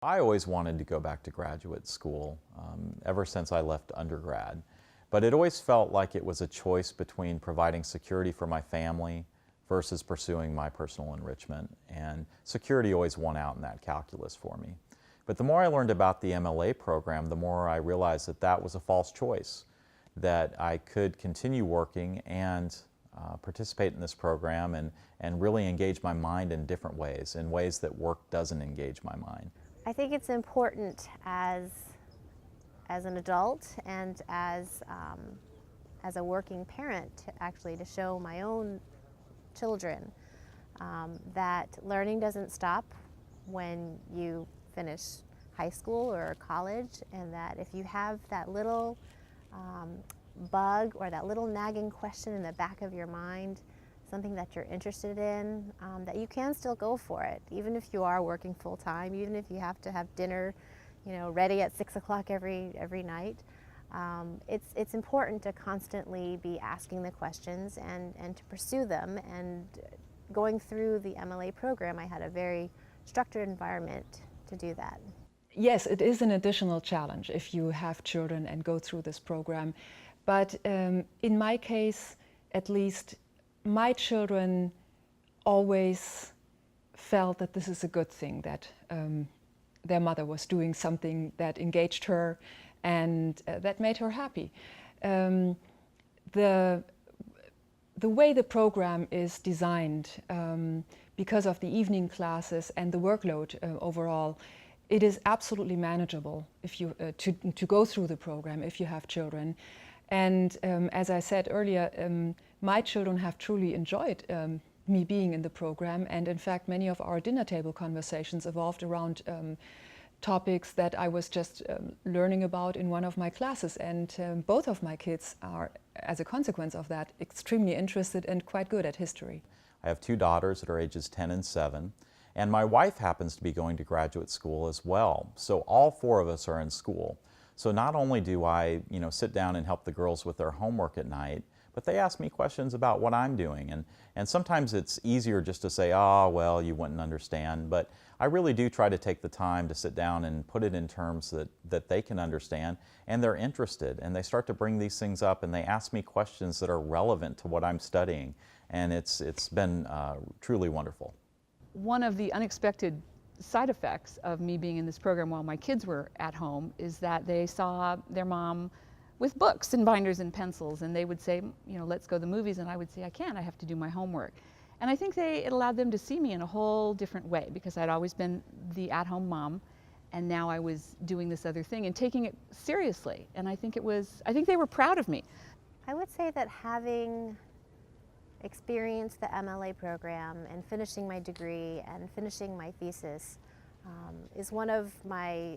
I always wanted to go back to graduate school ever since I left undergrad, but it always felt like it was a choice between providing security for my family versus pursuing my personal enrichment, and security always won out in that calculus for me. But the more I learned about the MLA program, the more I realized that that was a false choice, that I could continue working and participate in this program and really engage my mind in different ways, in ways that work doesn't engage my mind. I think it's important as an adult and as a working parent actually to show my own children that learning doesn't stop when you finish high school or college, and that if you have that little bug or that little nagging question in the back of your mind, something that you're interested in, that you can still go for it, even if you are working full time, even if you have to have dinner, ready at 6 o'clock every night. It's important to constantly be asking the questions and to pursue them. And going through the MLA program, I had a very structured environment to do that. Yes, it is an additional challenge if you have children and go through this program. But in my case, at least, my children always felt that this is a good thing, that their mother was doing something that engaged her and that made her happy. The way the program is designed, because of the evening classes and the workload overall, it is absolutely manageable if you to go through the program if you have children. And as I said earlier, my children have truly enjoyed me being in the program, and in fact many of our dinner table conversations evolved around topics that I was just learning about in one of my classes, and both of my kids are, as a consequence of that, extremely interested and quite good at history. I have two daughters that are ages 10 and 7, and my wife happens to be going to graduate school as well, so all four of us are in school. So not only do I, sit down and help the girls with their homework at night, but they ask me questions about what I'm doing. And sometimes it's easier just to say, oh, well, you wouldn't understand. But I really do try to take the time to sit down and put it in terms that they can understand, and they're interested. And they start to bring these things up, and they ask me questions that are relevant to what I'm studying. And it's been truly wonderful. One of the unexpected side effects of me being in this program while my kids were at home is that they saw their mom with books and binders and pencils, and they would say, let's go to the movies, and I would say, I can't, I have to do my homework. And I think it allowed them to see me in a whole different way, because I'd always been the at-home mom, and now I was doing this other thing and taking it seriously. And I think they were proud of me. I would say that having experienced the MLA program and finishing my degree and finishing my thesis is one of my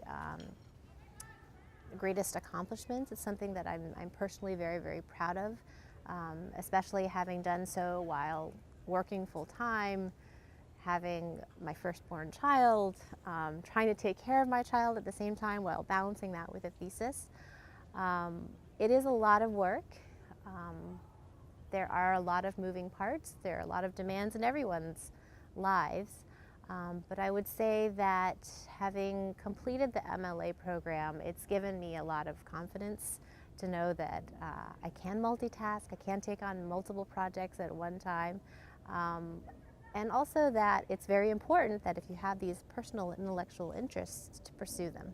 greatest accomplishments. It's something that I'm personally very, very proud of, especially having done so while working full-time, having my firstborn child, trying to take care of my child at the same time while balancing that with a thesis. It is a lot of work. There are a lot of moving parts. There are a lot of demands in everyone's lives. But I would say that having completed the MLA program, it's given me a lot of confidence to know that I can multitask, I can take on multiple projects at one time, and also that it's very important that if you have these personal intellectual interests, to pursue them.